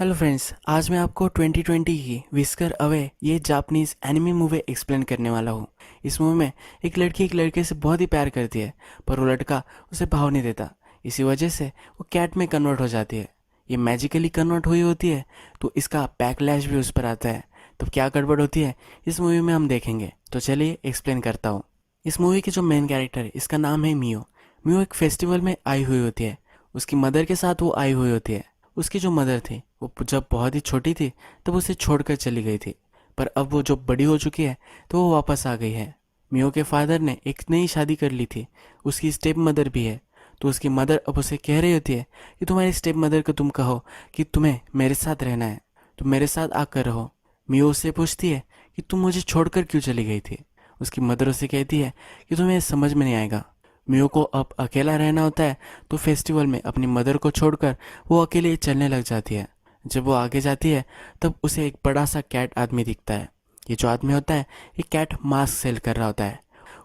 Hello friends, आज मैं आपको 2020 की विस्कर अवे ये जापानीज एनिमे मूवी एक्सप्लेन करने वाला हूँ। इस मूवी में एक लड़की एक लड़के से बहुत ही प्यार करती है, पर वो लड़का उसे भाव नहीं देता। इसी वजह से वो कैट में कन्वर्ट हो जाती है। ये मैजिकली कन्वर्ट हुई होती है, तो इसका बैकलैश भी उस पर आता है। तो क्या गड़बड़ होती है इस मूवी में हम देखेंगे। तो चलिए एक्सप्लेन करता हूँ। इस मूवी की जो मेन कैरेक्टर है, इसका नाम है मियो। मियो एक फेस्टिवल में आई हुई होती है। उसकी मदर के साथ वो आई हुई होती है। उसकी जो मदर थी वो जब बहुत ही छोटी थी तब उसे छोड़कर चली गई थी, पर अब वो जो बड़ी हो चुकी है तो वो वापस आ गई है। मियो के फादर ने एक नई शादी कर ली थी। उसकी स्टेप मदर भी है। तो उसकी मदर अब उसे कह रही होती है कि तुम्हारी स्टेप मदर को तुम कहो कि तुम्हें मेरे साथ रहना है, तुम मेरे साथ आकर रहो। मियो उससे पूछती है कि तुम मुझे छोड़कर क्यों चली गई थी। उसकी मदर उसे कहती है कि तुम्हें समझ में नहीं आएगा। मियो को अब अकेला रहना होता है, तो फेस्टिवल में अपनी मदर को छोड़कर वो अकेले चलने लग जाती है। जब वो आगे जाती है तब उसे एक बड़ा सा कैट आदमी दिखता है। ये जो आदमी होता है ये कैट मास्क सेल कर रहा होता है।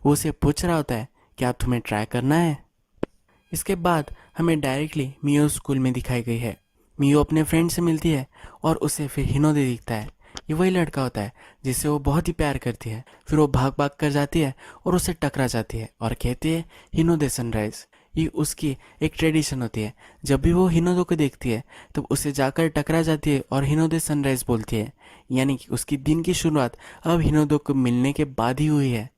वो उसे पूछ रहा होता है क्या तुम्हें ट्राई करना है। इसके बाद हमें डायरेक्टली मियो स्कूल में दिखाई गई है। मियो अपने फ्रेंड से मिलती है और उसे फिर हिनोदे दिखता है। ये वही लड़का होता है जिससे वो बहुत ही प्यार करती है। फिर वो भाग भाग कर जाती है और उसे टकरा जाती है और कहती है हिनोदे सनराइज। ये उसकी एक ट्रेडिशन होती है। जब भी वो हिनोदो को देखती है तब उसे जाकर टकरा जाती है और हिनोदे सनराइज बोलती है, यानी कि उसकी दिन की शुरुआत अब हिनोदो को मिलने के बाद ही हुई है।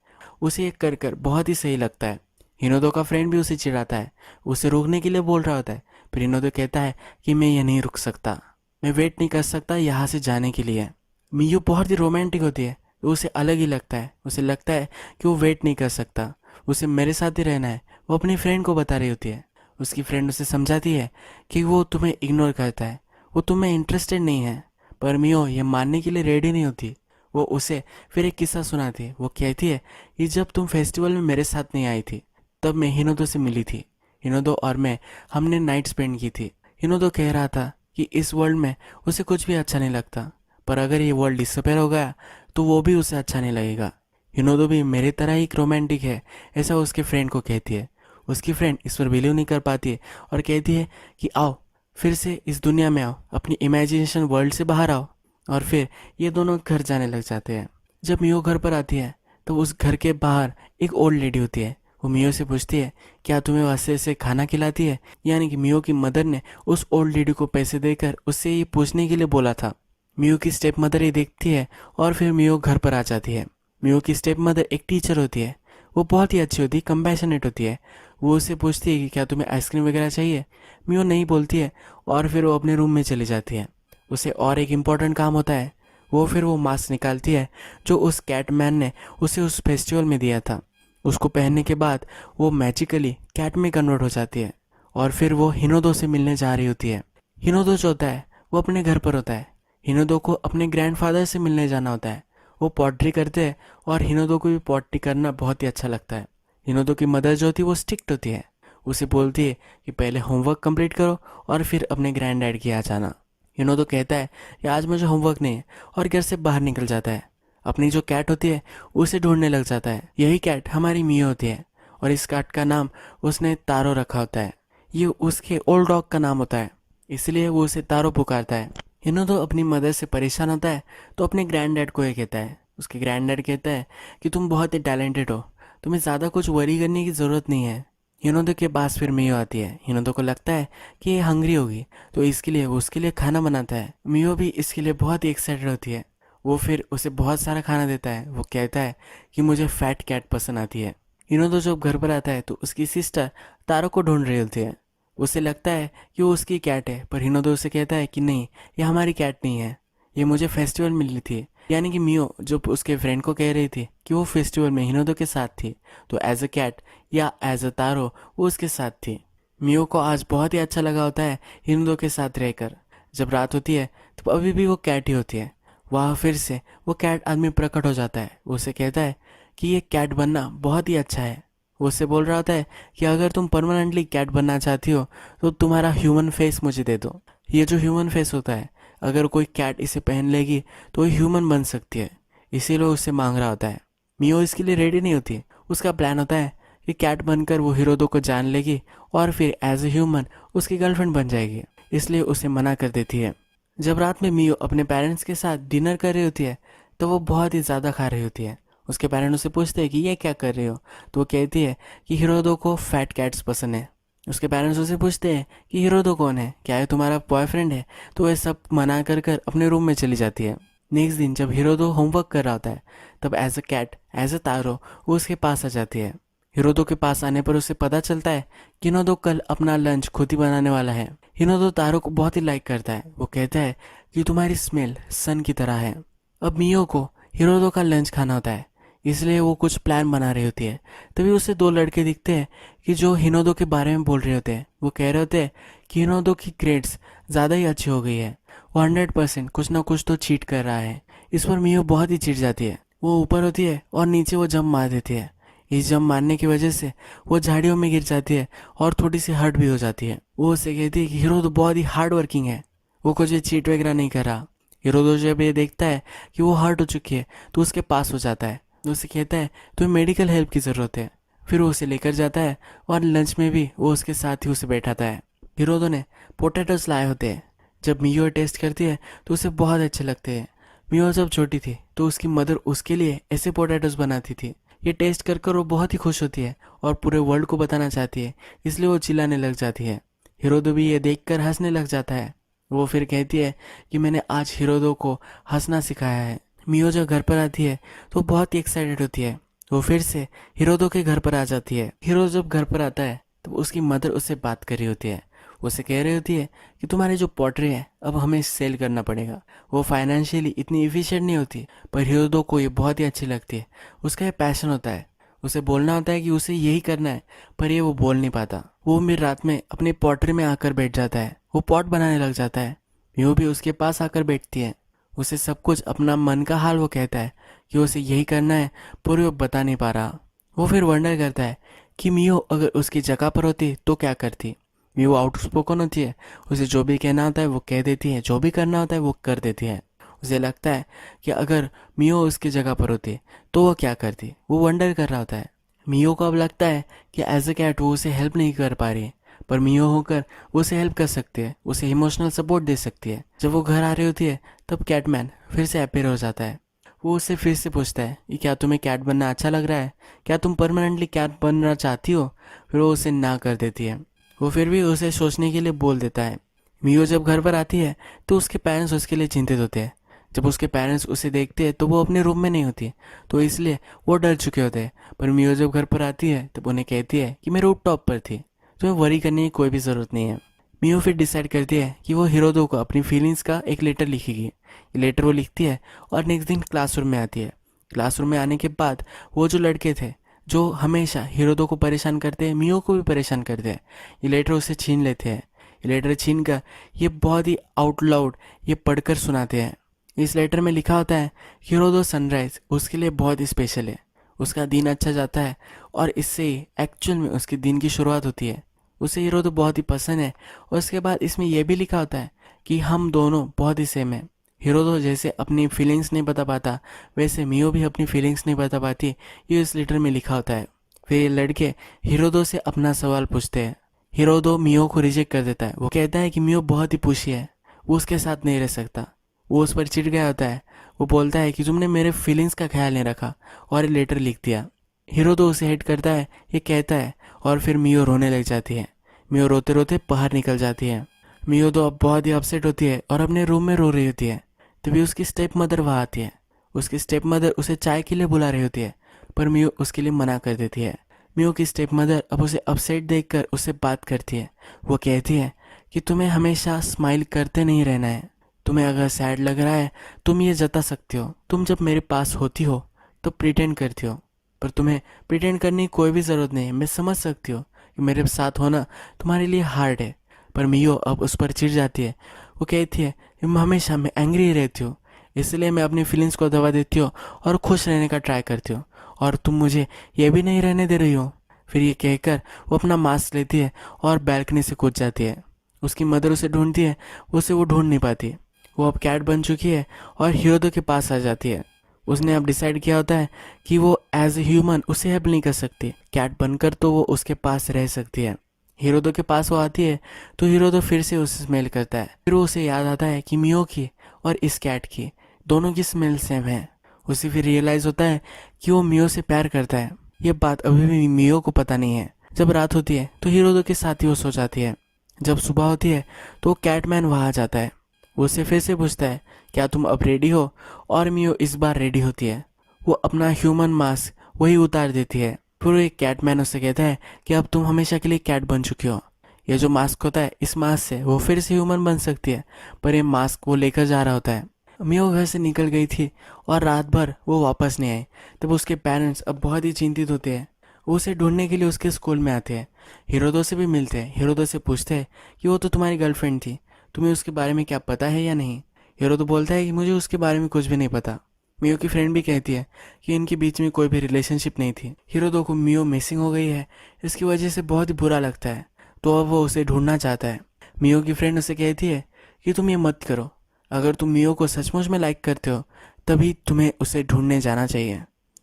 उसे ये कर कर बहुत ही सही लगता है। हिनोदो का फ्रेंड भी उसे चिढ़ाता है, उसे रोकने के लिए बोल रहा होता है, फिर हिनोदो कहता है कि मैं ये नहीं रुक सकता, मैं वेट नहीं कर सकता यहाँ से जाने के लिए। मियू बहुत ही रोमांटिक होती है, तो उसे अलग ही लगता है। उसे लगता है कि वो वेट नहीं कर सकता, उसे मेरे साथ ही रहना है। वो अपनी फ्रेंड को बता रही होती है। उसकी फ्रेंड उसे समझाती है कि वो तुम्हें इग्नोर करता है, वो तुम्हें इंटरेस्टेड नहीं है। पर मियो ये मानने के लिए रेडी नहीं होती। वो उसे फिर एक किस्सा सुनाती है। वो कहती है कि जब तुम फेस्टिवल में मेरे साथ नहीं आई थी तब मैं हिनोदो से मिली थी। हिनोदो और मैं हमने नाइट स्पेंड की थी। हिनोदो कह रहा था कि इस वर्ल्ड में उसे कुछ भी अच्छा नहीं लगता, पर अगर ये वर्ल्ड डिसअपेयर हो गया तो वो भी उसे अच्छा नहीं लगेगा। हिनोदो भी मेरी तरह ही रोमांटिक है, ऐसा उसके फ्रेंड को कहती है। उसकी फ्रेंड इस पर बिलीव नहीं कर पाती है और कहती है कि आओ फिर से इस दुनिया में आओ, अपनी इमेजिनेशन वर्ल्ड से बाहर आओ। और फिर ये दोनों घर जाने लग जाते हैं। जब मियो घर पर आती है तो उस घर के बाहर एक ओल्ड लेडी होती है। वो मियो से पूछती है क्या तुम्हें वैसे से खाना खिलाती है, यानी कि मियो की मदर ने उस ओल्ड लेडी को पैसे देकर उससे ये पूछने के लिए बोला था। मियो की स्टेप मदर ये देखती है और फिर मियो घर पर आ जाती है। मियो की स्टेप मदर एक टीचर होती है। वो बहुत ही अच्छी होती है, कंपैशनेट होती है। वो उससे पूछती है कि क्या तुम्हें आइसक्रीम वगैरह चाहिए। मियो नहीं बोलती है और फिर वो अपने रूम में चली जाती है। उसे और एक इम्पॉर्टेंट काम होता है। वो मास्क निकालती है जो उस कैट मैन ने उसे उस फेस्टिवल में दिया था। उसको पहनने के बाद वो मैजिकली कैट में कन्वर्ट हो जाती है और फिर वो हिनोदो से मिलने जा रही होती है। हिनोदो जो होता है वो अपने घर पर होता है। हिनोदो को अपने ग्रैंडफादर से मिलने जाना होता है। वो पॉटरी करते हैं और हिनोदो को भी पॉटरी करना बहुत ही अच्छा लगता है। हिनोदो की मदर जो होती है वो स्ट्रिक्ट होती है। उसे बोलती है कि पहले होमवर्क कंप्लीट करो और फिर अपने ग्रैंड डैड के यहाँ जाना। हिनोदो कहता है कि आज मुझे होमवर्क नहीं है और घर से बाहर निकल जाता है। अपनी जो कैट होती है उसे ढूंढने लग जाता है। यही कैट हमारी मियो होती है और इस कैट का नाम उसने तारो रखा होता है। ये उसके ओल्ड डॉग का नाम होता है, इसलिए वो उसे तारो पुकारता है। हिनोदो अपनी मदर से परेशान होता है तो अपने ग्रैंड डैड को ये कहता है। उसके ग्रैंड डैड कहता है कि तुम बहुत ही टैलेंटेड हो, तुम्हें ज़्यादा कुछ वरी करने की ज़रूरत नहीं है। हिनोदो के पास फिर मियो आती है। हिनोदो को लगता है कि ये हंग्री होगी, तो इसके लिए वो उसके लिए खाना बनाता है। मियो भी इसके लिए बहुत ही एक्साइटेड होती है। वो फिर उसे बहुत सारा खाना देता है। वो कहता है कि मुझे फैट कैट पसंद आती है। हिनोदो जब घर पर आता है तो उसकी सिस्टर तारो को ढूंढ रही होती है। उसे लगता है कि वो उसकी कैट है, पर हिनोदो उसे कहता है कि नहीं, ये हमारी कैट नहीं है, ये मुझे फेस्टिवल मिली थी। यानी कि मियो जो उसके फ्रेंड को कह रही थी कि वो फेस्टिवल में हिनोदो के साथ थी, तो एज अ कैट या एज अ तारो वो उसके साथ थी। मियो को आज बहुत ही अच्छा लगा होता है हिनोदो के साथ रहकर। जब रात होती है तो अभी भी वो कैट ही होती है। वहाँ फिर से वो कैट आदमी प्रकट हो जाता है। वो उसे कहता है कि ये कैट बनना बहुत ही अच्छा है। वो उससे बोल रहा होता है कि अगर तुम परमानेंटली कैट बनना चाहती हो तो तुम्हारा ह्यूमन फेस मुझे दे दो। ये जो ह्यूमन फेस होता है, अगर कोई कैट इसे पहन लेगी तो ये ह्यूमन बन सकती है, इसीलिए उससे मांग रहा होता है। मियो इसके लिए रेडी नहीं होती। उसका प्लान होता है कि कैट बनकर वो हिरोदो को जान लेगी और फिर एज ए ह्यूमन उसकी गर्लफ्रेंड बन जाएगी, इसलिए उसे मना कर देती है। जब रात में मियो अपने पेरेंट्स के साथ डिनर कर रही होती है तो वो बहुत ही ज़्यादा खा रही होती है। उसके पेरेंट्स उससे पूछते हैं कि ये क्या कर रहे हो, तो वो कहती है कि हिरोदो को फैट कैट्स पसंद है। उसके पेरेंट्स उससे पूछते हैं कि हिरोदो कौन है, क्या है तुम्हारा बॉयफ्रेंड है, तो वह सब मना कर कर अपने रूम में चली जाती है। नेक्स्ट दिन जब हिरोदो होमवर्क कर रहा होता है तब as a cat as a तारो वो उसके पास आ जाती है। हिरोदो के पास आने पर उसे पता चलता है कि हिरोदो कल अपना लंच खुद ही बनाने वाला है। हिरोदो तारो को बहुत ही लाइक करता है। वो कहता है कि तुम्हारी स्मेल सन की तरह है। अब मियो को हिरोदो का लंच खाना होता है, इसलिए वो कुछ प्लान बना रही होती है। तभी उसे दो लड़के दिखते हैं कि जो हिनोदो के बारे में बोल रहे होते हैं। वो कह रहे होते हैं कि हिनोदो की ग्रेड्स ज़्यादा ही अच्छी हो गई है, वो 100% कुछ ना कुछ तो चीट कर रहा है। इस पर मियो बहुत ही चिढ़ जाती है। वो ऊपर होती है और नीचे वो जंप मार देती है। इस जंप मारने की वजह से वो झाड़ियों में गिर जाती है और थोड़ी सी हर्ट भी हो जाती है। वो उसे कहती है कि हिरोदो बहुत ही हार्ड वर्किंग है, वो कुछ चीट वगैरह नहीं कर रहा। हिरोदो जब ये देखता है कि वो हर्ट हो चुकी है तो उसके पास हो जाता है। तो उसे कहता है तुम्हें मेडिकल हेल्प की ज़रूरत है। फिर वो उसे लेकर जाता है और लंच में भी वो उसके साथ ही उसे बैठाता है। हिरोदो ने पोटैटोस लाए होते हैं। जब मियो टेस्ट करती है तो उसे बहुत अच्छे लगते हैं। मियो जब छोटी थी तो उसकी मदर उसके लिए ऐसे पोटैटोस बनाती थी। ये टेस्ट कर कर वो बहुत ही खुश होती है और पूरे वर्ल्ड को बताना चाहती है, इसलिए वो चिल्लाने लग जाती है। हिरोदो भी ये देखकर हंसने लग जाता है। वो फिर कहती है कि मैंने आज हिरोदो को हंसना सिखाया है। मियो जब घर पर आती है तो बहुत ही एक्साइटेड होती है। वो फिर से हिरोदो के घर पर आ जाती है। हिरो जब घर पर आता है तो उसकी मदर उससे बात कर रही होती है। उसे कह रही होती है कि तुम्हारी जो पॉटरी है अब हमें सेल करना पड़ेगा। वो फाइनेंशियली इतनी इफिशिएंट नहीं होती, पर हिरोदो को ये बहुत ही अच्छी लगती है। उसका ये पैशन होता है, उसे बोलना होता है कि उसे यही करना है, पर ये वो बोल नहीं पाता। वो मिड रात में अपनी पॉटरी में आकर बैठ जाता है। वो पॉट बनाने लग जाता है। मियो भी उसके पास आकर बैठती है। उसे सब कुछ अपना मन का हाल वो कहता है कि उसे यही करना है, पर वो बता नहीं पा रहा। वो फिर वंडर करता है कि मियो अगर उसकी जगह पर होती तो क्या करती। मियो आउटस्पोकन होती है, उसे जो भी कहना होता है वो कह देती है, जो भी करना होता है वो कर देती है। उसे लगता है कि अगर मियो उसकी जगह पर होती तो वो क्या करती। वो वंडर कर रहा होता है। मियो को अब लगता है कि एज अ कैट वो उसे हेल्प नहीं कर पा रही है, पर मियो होकर वो उसे हेल्प कर सकती है, उसे इमोशनल सपोर्ट दे सकती है। जब वो घर आ रही होती है तब कैटमैन फिर से अपीयर हो जाता है। वो उससे फिर से पूछता है कि क्या तुम्हें कैट बनना अच्छा लग रहा है, क्या तुम परमानेंटली कैट बनना चाहती हो। फिर वो उसे ना कर देती है। वो फिर भी उसे सोचने के लिए बोल देता है। मियो जब घर पर आती है तो उसके पेरेंट्स उसके लिए चिंतित होते हैं। जब उसके पेरेंट्स उसे देखते हैं तो वो अपने रूम में नहीं होती, तो इसलिए वो डर चुके होते हैं। पर मियो जब घर पर आती है तब उन्हें कहती है कि मैं रूफ टॉप पर थी, तुम्हें वरी करने की कोई भी ज़रूरत नहीं है। मियो फिर डिसाइड करती है कि वो हिरोदो को अपनी फीलिंग्स का एक लेटर लिखेगी। ये लेटर वो लिखती है और नेक्स्ट दिन क्लासरूम में आती है। क्लासरूम में आने के बाद वो जो लड़के थे जो हमेशा हिरोदो को परेशान करते हैं, मियो को भी परेशान करते हैं, ये लेटर उसे छीन लेते हैं। ये लेटर छीन कर ये बहुत ही आउट लाउड ये पढ़कर सुनाते हैं। इस लेटर में लिखा होता है हिरोदो सनराइज उसके लिए बहुत ही स्पेशल है, उसका दिन अच्छा जाता है और इससे ही एक्चुअल में उसके दिन की शुरुआत होती है। उसे हिरोदो बहुत ही पसंद है। और उसके बाद इसमें यह भी लिखा होता है कि हम दोनों बहुत ही सेम है। हिरोदो जैसे अपनी फीलिंग्स नहीं बता पाता, वैसे मियो भी अपनी फीलिंग्स नहीं बता पाती, ये इस लेटर में लिखा होता है। फिर ये लड़के हिरोदो से अपना सवाल पूछते हैं। हिरोदो मियो को रिजेक्ट कर देता है। वो कहता है कि मियो बहुत ही पुशी है, वो उसके साथ नहीं रह सकता। वो उस पर चिढ़ गया होता है। वो बोलता है कि तुमने मेरे फीलिंग्स का ख्याल नहीं रखा और ये लेटर लिख दिया। हिरोदो उसे हेट करता है, ये कहता है, और फिर मियो रोने लग जाती है। मियो रोते रोते बाहर निकल जाती है। मियो तो अब बहुत ही अपसेट होती है और अपने रूम में रो रही होती है। तभी उसकी स्टेप मदर वहाँ आती है। उसकी स्टेप मदर उसे चाय के लिए बुला रही होती है, पर मियो उसके लिए मना कर देती है। मियो की स्टेप मदर अब उसे अपसेट देखकर उससे बात करती है। वो कहती है कि तुम्हें हमेशा स्माइल करते नहीं रहना है, तुम्हें अगर सैड लग रहा है तुम ये जता सकते हो, तुम जब मेरे पास होती हो तो प्रिटेंड करती हो, पर तुम्हें प्रिटेंड करने की कोई भी ज़रूरत नहीं है। मैं समझ सकती हूँ कि मेरे साथ होना तुम्हारे लिए हार्ड है। पर मियो अब उस पर चिढ़ जाती है। वो कहती है कि हमेशा मैं एंग्री ही रहती हूँ, इसलिए मैं अपनी फीलिंग्स को दबा देती हूँ और खुश रहने का ट्राई करती हूँ, और तुम मुझे ये भी नहीं रहने दे रही हो। फिर ये कहकर वो अपना मास्क लेती है और बैल्कनी से कूद जाती है। उसकी मदर उसे ढूंढती है, उसे वो ढूंढ नहीं पाती। वो अब कैट बन चुकी है और हिरोदो के पास आ जाती है। उसने अब डिसाइड किया होता है कि वो एज ए ह्यूमन उसे हेल्प नहीं कर सकती, कैट बनकर तो वो उसके पास रह सकती है। हिरोदो के पास वो आती है तो हिरोदो फिर से उसे स्मेल करता है। फिर वो उसे याद आता है कि मियो की और इस कैट की दोनों की स्मेल सेम है। उसे फिर रियलाइज होता है कि वो मियो से प्यार करता है। ये बात अभी भी मियो को पता नहीं है। जब रात होती है तो हिरोदो के साथ ही वो सो जाती है। जब सुबह होती है तो कैटमैन वहाँ आ जाता है। वो उसे फिर से पूछता है क्या तुम अब रेडी हो, और मियो इस बार रेडी होती है। वो अपना ह्यूमन मास्क वही उतार देती है। फिर वो एक कैटमैन उससे कहता है कि अब तुम हमेशा के लिए कैट बन चुकी हो। ये जो मास्क होता है, इस मास्क से वो फिर से ह्यूमन बन सकती है, पर ये मास्क वो लेकर जा रहा होता है। मियो घर से निकल गई थी और रात भर वो वापस नहीं आई। तब उसके पेरेंट्स अब बहुत ही चिंतित होते हैं। वो उसे ढूंढने के लिए उसके स्कूल में आते हैं। हिरोदो से भी मिलते हैं। हिरोदो से पूछते हैं कि वो तो तुम्हारी गर्लफ्रेंड थी, तुम्हें उसके बारे में क्या पता है या नहीं। हिरोदो बोलता है कि मुझे उसके बारे में कुछ भी नहीं पता। मियो की फ्रेंड भी कहती है कि इनके बीच में कोई भी रिलेशनशिप नहीं थी। हिरोदो को मियो मिसिंग हो गई है, इसकी वजह से बहुत ही बुरा लगता है, तो अब वो उसे ढूंढना चाहता है। मियो की फ्रेंड उसे कहती है कि तुम ये मत करो, अगर तुम मियो को सचमुच में लाइक करते हो तभी तुम्हें उसे ढूंढने जाना चाहिए,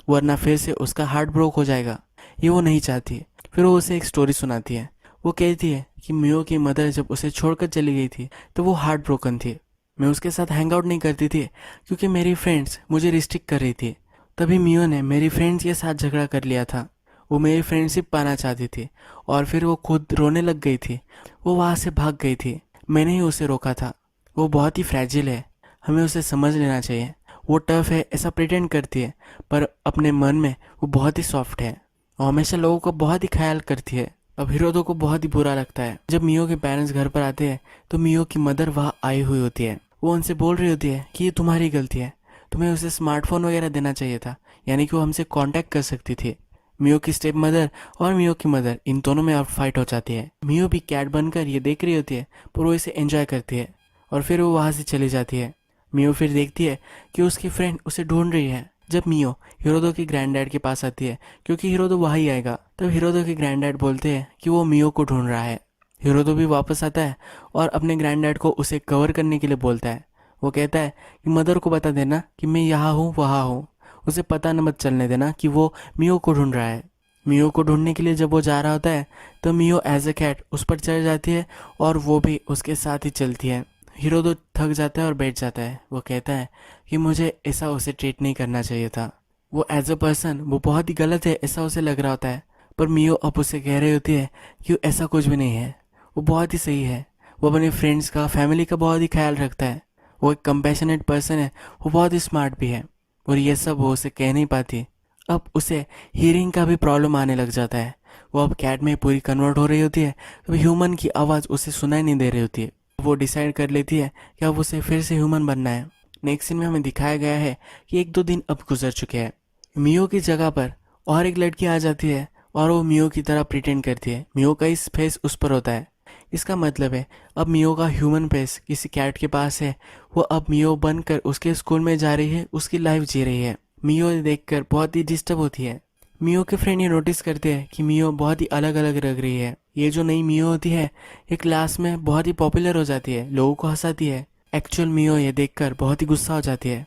वरना फिर से उसका हार्ट ब्रोक हो जाएगा। ये वो नहीं चाहती। फिर वो उसे एक स्टोरी सुनाती है। वो कहती है कि मियो की मदर जब उसे छोड़कर चली गई थी तो वो हार्ट ब्रोकन थी। मैं उसके साथ हैंग आउट नहीं करती थी क्योंकि मेरी फ्रेंड्स मुझे रिस्ट्रिक्ट कर रही थी। तभी मियो ने मेरी फ्रेंड्स के साथ झगड़ा कर लिया था। वो मेरी फ्रेंडशिप पाना चाहती थी और फिर वो खुद रोने लग गई थी। वो वहाँ से भाग गई थी, मैंने ही उसे रोका था। वो बहुत ही फ्रैजिल है, हमें उसे समझ लेना चाहिए। वो टफ है ऐसा प्रिटेंड करती है, पर अपने मन में वो बहुत ही सॉफ्ट है और हमेशा लोगों का बहुत ही ख्याल करती है। अब हिरोदो को बहुत ही बुरा लगता है। जब मियो के पेरेंट्स घर पर आते हैं तो मियो की मदर वहाँ आई हुई होती है। वो उनसे बोल रही होती है कि ये तुम्हारी गलती है, तुम्हें उसे स्मार्टफोन वगैरह देना चाहिए था, यानी कि वो हमसे कांटेक्ट कर सकती थी। मियो की स्टेप मदर और मियो की मदर इन दोनों में अब फाइट हो जाती है। मियो भी कैट बनकर ये देख रही होती है, पर वो इसे एंजॉय करती है और फिर वो वहाँ से चली जाती है। मियो फिर देखती है कि उसकी फ्रेंड उसे ढूंढ रही है। जब मियो हिरोदो के ग्रैंडडैड के पास आती है, क्योंकि हिरोदो वहीं आएगा, तब हिरोदो के ग्रैंडडैड बोलते हैं कि वो मियो को ढूंढ रहा है। हिरोदो भी वापस आता है और अपने ग्रैंडडैड को उसे कवर करने के लिए बोलता है। वो कहता है कि मदर को बता देना कि मैं यहाँ हूँ वहाँ हूँ, उसे पता न मत चलने देना कि वो मियो को ढूंढ रहा है। मियो को ढूंढने के लिए जब वो जा रहा होता है तो मियो एज ए कैट उस पर चढ़ जाती है और वो भी उसके साथ ही चलती है। हिरोदो थक जाता है और बैठ जाता है। वो कहता है कि मुझे ऐसा उसे ट्रीट नहीं करना चाहिए था। वो एज अ पर्सन वो बहुत ही गलत है ऐसा उसे लग रहा होता है, पर मियो अब उसे कह रही होती है कि ऐसा कुछ भी नहीं है, वो बहुत ही सही है। वो अपने फ्रेंड्स का, फैमिली का बहुत ही ख्याल रखता है। वो एक कंपैशनेट पर्सन है, वो बहुत ही स्मार्ट भी है, और ये सब वो उसे कह नहीं पाती। अब उसे हियरिंग का भी प्रॉब्लम आने लग जाता है। वो अब कैट में पूरी कन्वर्ट हो रही होती है, तो ह्यूमन की आवाज़ उसे सुनाई नहीं दे रही होती है। वो डिसाइड कर लेती है कि अब उसे फिर से ह्यूमन बनना है। नेक्स्ट सीन में हमें दिखाया गया है कि एक दो दिन अब गुजर चुके हैं। मियो की जगह पर और एक लड़की आ जाती है और वो मियो की तरह प्रिटेंड करती है। मियो का इस फेस उस पर होता है। इसका मतलब है अब मियो का ह्यूमन फेस किसी कैट के पास है। वो अब मियो बनकर उसके स्कूल में जा रही है, उसकी लाइफ जी रही है। मियो देखकर बहुत ही डिस्टर्ब होती है। मियो के फ्रेंड ये नोटिस करते हैं कि मियो बहुत ही अलग अलग लग रही है। ये जो नई मियो होती है ये क्लास में बहुत ही पॉपुलर हो जाती है, लोगों को हंसाती है। एक्चुअल मियो ये देखकर बहुत ही गुस्सा हो जाती है।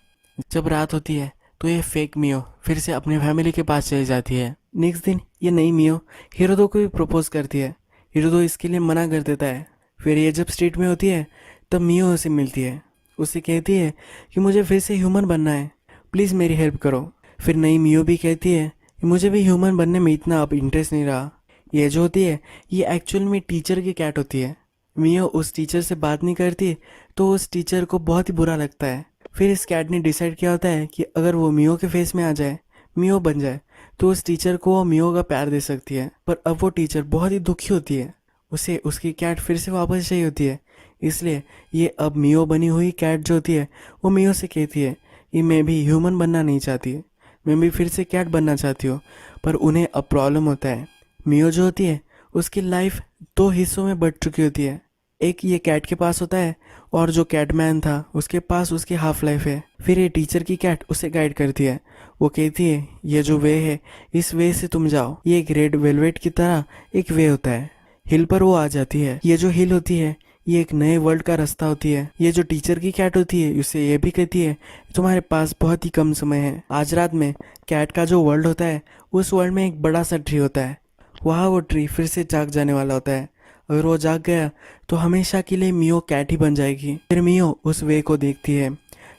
जब रात होती है तो ये फेक मियो फिर से अपने फैमिली के पास चली जाती है। नेक्स्ट दिन ये नई मियो हिरोदो को भी प्रपोज करती है। हिरोदो इसके लिए मना कर देता है। फिर ये जब स्ट्रीट में होती है तब मियो उसे मिलती है। उसे कहती है कि मुझे फिर से ह्यूमन बनना है, प्लीज़ मेरी हेल्प करो। फिर नई मियो भी कहती है कि मुझे भी ह्यूमन बनने में इतना अब इंटरेस्ट नहीं रहा। ये जो होती है ये एक्चुअल में टीचर की कैट होती है। मियो उस टीचर से बात नहीं करती तो उस टीचर को बहुत ही बुरा लगता है। फिर इस कैट ने डिसाइड किया होता है कि अगर वो मियो के फेस में आ जाए, मियो बन जाए, तो उस टीचर को वो मियो का प्यार दे सकती है। पर अब वो टीचर बहुत ही दुखी होती है, उसे उसकी कैट फिर से वापस चाहिए होती है। इसलिए ये अब मियो बनी हुई कैट जो होती है वो मियो से कहती है कि मैं भी ह्यूमन बनना नहीं चाहती, मैं भी फिर से कैट बनना चाहती हूँ। पर उन्हें अब प्रॉब्लम होता है। मियो जो होती है उसकी लाइफ दो हिस्सों में बट चुकी होती है। एक ये कैट के पास होता है और जो कैटमैन था उसके पास उसकी हाफ लाइफ है। फिर ये टीचर की कैट उसे गाइड करती है। वो कहती है ये जो वे है इस वे से तुम जाओ, ये एक रेड वेलवेट की तरह एक वे होता है। हिल पर वो आ जाती है। ये जो हिल होती है ये एक नए वर्ल्ड का रास्ता होती है। ये जो टीचर की कैट होती है उसे ये भी कहती है तुम्हारे पास बहुत ही कम समय है। आज रात में कैट का जो वर्ल्ड होता है उस वर्ल्ड में एक बड़ा सा ट्री होता है। वहाँ वो ट्री फिर से जाग जाने वाला होता है। अगर वो जाग गया तो हमेशा के लिए मियो कैट ही बन जाएगी। फिर मियो उस वे को देखती है,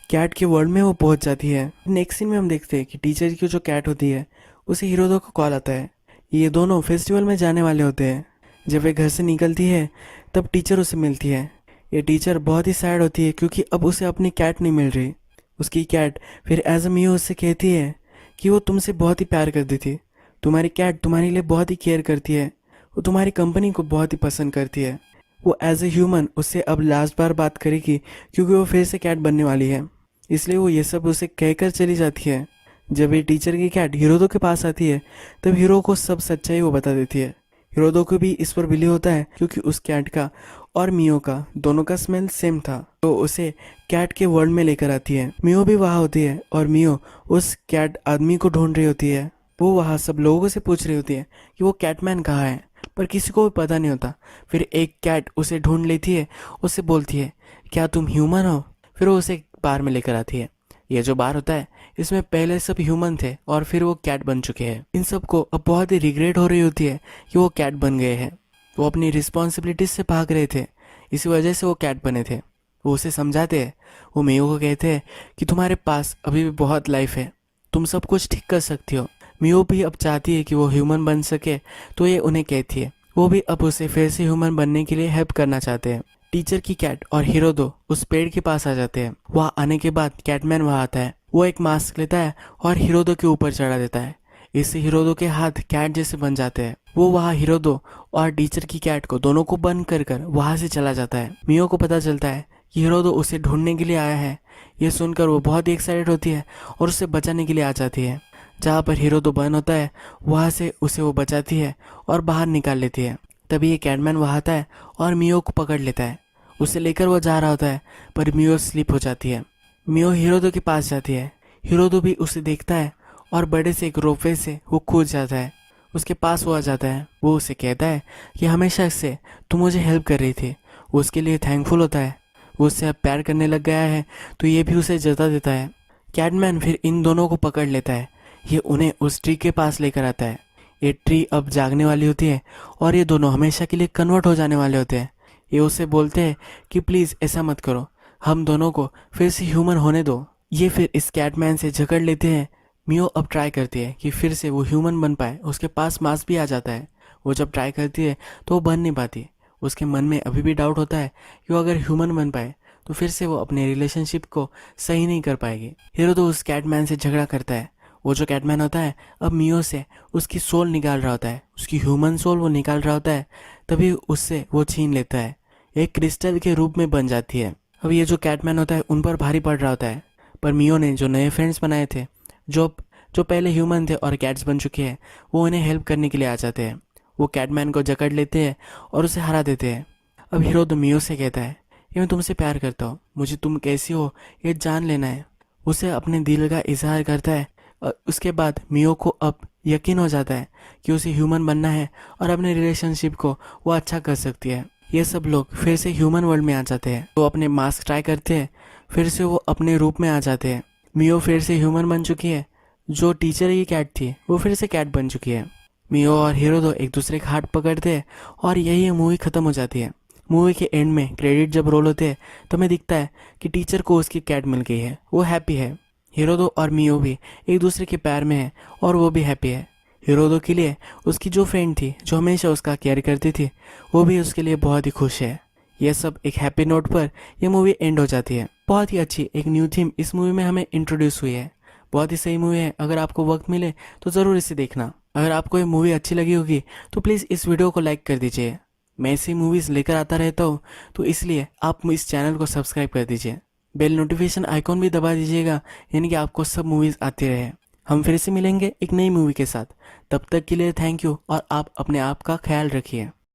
कैट के वर्ल्ड में वो पहुंच जाती है। नेक्स्ट सीन में हम देखते हैं कि टीचर की जो कैट होती है उसे हिरोदो को कॉल आता है। ये दोनों फेस्टिवल में जाने वाले होते हैं। जब वे घर से निकलती है तब टीचर उसे मिलती है। ये टीचर बहुत ही सैड होती है क्योंकि अब उसे अपनी कैट नहीं मिल रही। उसकी कैट फिर एज अ मियो उससे कहती है कि वो तुमसे बहुत ही प्यार करती थी, तुम्हारी कैट तुम्हारे लिए बहुत ही केयर करती है, वो तुम्हारी कंपनी को बहुत ही पसंद करती है। वो एज ए ह्यूमन उससे अब लास्ट बार बात करेगी क्योंकि वो फिर से कैट बनने वाली है, इसलिए वो ये सब उसे कहकर चली जाती है। जब ये टीचर की कैट हिरोदो के पास आती है तब हीरो को सब सच्चाई वो बता देती है। हिरोदो को भी इस पर बिलीव होता है क्योंकि उस कैट का और मियो का दोनों का स्मेल सेम था, तो उसे कैट के वर्ल्ड में लेकर आती है। मियो भी वहाँ होती है और मियो उस कैट आदमी को ढूंढ रही होती है। वो वहाँ सब लोगों से पूछ रही होती है कि वो कैटमैन कहाँ है, पर किसी को भी पता नहीं होता। फिर एक कैट उसे ढूंढ लेती है, उससे बोलती है क्या तुम ह्यूमन हो। फिर वो उसे बार में लेकर आती है। ये जो बार होता है इसमें पहले सब ह्यूमन थे और फिर वो कैट बन चुके हैं। इन सबको अब बहुत ही रिग्रेट हो रही होती है कि वो कैट बन गए हैं। वो अपनी रिस्पॉन्सिबिलिटीज से भाग रहे थे, इसी वजह से वो कैट बने थे। वो उसे समझाते हैं, वो मियो को कहते हैं कि तुम्हारे पास अभी भी बहुत लाइफ है, तुम सब कुछ ठीक कर सकती हो। मियो भी अब चाहती है कि वो ह्यूमन बन सके, तो ये उन्हें कहती है। वो भी अब उसे फिर से ह्यूमन बनने के लिए हेल्प करना चाहते हैं। टीचर की कैट और हिरोदो उस पेड़ के पास आ जाते हैं। वहाँ आने के बाद कैटमैन वहाँ आता है। वो एक मास्क लेता है और हिरोदो के ऊपर चढ़ा देता है। इससे हिरोदो के हाथ कैट जैसे बन जाते हैं। वो वहाँ हिरोदो और टीचर की कैट को दोनों को बंद कर कर वहाँ से चला जाता है। मियो को पता चलता है कि हिरोदो उसे ढूंढने के लिए आया है। ये सुनकर वो बहुत ही एक्साइटेड होती है और उसे बचाने के लिए आ जाती है। जहाँ पर हिरोदो बंद होता है वहाँ से उसे वो बचाती है और बाहर निकाल लेती है। तभी ये कैटमैन वहाँ आता है और मियो को पकड़ लेता है। उसे लेकर वो जा रहा होता है पर मियो स्लिप हो जाती है। मियो हिरोदो के पास जाती है। हिरोदो भी उसे देखता है और बड़े से एक रोपवे से वो कूद जाता है। उसके पास वो आ जाता है। वो उसे कहता है कि हमेशा से तुम मुझे हेल्प कर रही थी। वो उसके लिए थैंकफुल होता है। वो उससे अब प्यार करने लग गया है तो ये भी उसे जता देता है। कैटमैन फिर इन दोनों को पकड़ लेता है। ये उन्हें उस ट्री के पास लेकर आता है। ये ट्री अब जागने वाली होती है और ये दोनों हमेशा के लिए कन्वर्ट हो जाने वाले होते हैं। ये उसे बोलते हैं कि प्लीज़ ऐसा मत करो, हम दोनों को फिर से ह्यूमन होने दो। ये फिर इस कैटमैन से झगड़ लेते हैं। मियो अब ट्राई करती है कि फिर से वो ह्यूमन बन पाए। उसके पास मास्क भी आ जाता है। वो जब ट्राई करती है तो वो बन नहीं पाती। उसके मन में अभी भी डाउट होता है कि वो अगर ह्यूमन बन पाए तो फिर से वो अपने रिलेशनशिप को सही नहीं कर पाएगी। हीरो तो उस कैटमैन से झगड़ा करता है। वो जो कैटमैन होता है अब मियो से उसकी सोल निकाल रहा होता है, उसकी ह्यूमन सोल वो निकाल रहा होता है। तभी उससे वो छीन लेता है, एक क्रिस्टल के रूप में बन जाती है। अब ये जो कैटमैन होता है उन पर भारी पड़ रहा होता है, पर मियो ने जो नए फ्रेंड्स बनाए थे जो जो पहले ह्यूमन थे और कैट्स बन चुके हैं, वो उन्हें हेल्प करने के लिए आ जाते हैं। वो कैटमैन को जकड़ लेते हैं और उसे हरा देते हैं। अब हीरो तो मियो से कहता है कि मैं तुमसे प्यार करता हूँ, मुझे तुम कैसी हो ये जान लेना है। उसे अपने दिल का इजहार करता है और उसके बाद मियो को अब यकीन हो जाता है कि उसे ह्यूमन बनना है और अपने रिलेशनशिप को वो अच्छा कर सकती है। ये सब लोग फिर से ह्यूमन वर्ल्ड में आ जाते हैं। वो अपने मास्क ट्राई करते हैं, फिर से वो अपने रूप में आ जाते हैं। मियो फिर से ह्यूमन बन चुकी है। जो टीचर की कैट थी वो फिर से कैट बन चुकी है। मियो और हीरो दो एक दूसरे का हाथ पकड़ते हैं और यही मूवी ख़त्म हो जाती है। मूवी के एंड में क्रेडिट जब रोल होते हैं तो हमें दिखता है कि टीचर को उसकी कैट मिल गई है, वो हैप्पी है। हीरोदो और मियो भी एक दूसरे के प्यार में है और वो भी हैप्पी है। हीरोदो के लिए उसकी जो फ्रेंड थी जो हमेशा उसका केयर करती थी वो भी उसके लिए बहुत ही खुश है। यह सब एक हैप्पी नोट पर यह मूवी एंड हो जाती है। बहुत ही अच्छी एक न्यू थीम इस मूवी में हमें इंट्रोड्यूस हुई है। बहुत ही सही मूवी है, अगर आपको वक्त मिले तो ज़रूर इसे देखना। अगर आपको ये मूवी अच्छी लगी होगी तो प्लीज़ इस वीडियो को लाइक कर दीजिए। मैं ऐसी मूवीज़ लेकर आता रहता हूँ तो इसलिए आप इस चैनल को सब्सक्राइब कर दीजिए। बेल नोटिफिकेशन आइकॉन भी दबा दीजिएगा, यानी कि आपको सब मूवीज़ आती रहे। हम फिर से मिलेंगे एक नई मूवी के साथ। तब तक के लिए थैंक यू और आप अपने आप का ख्याल रखिए।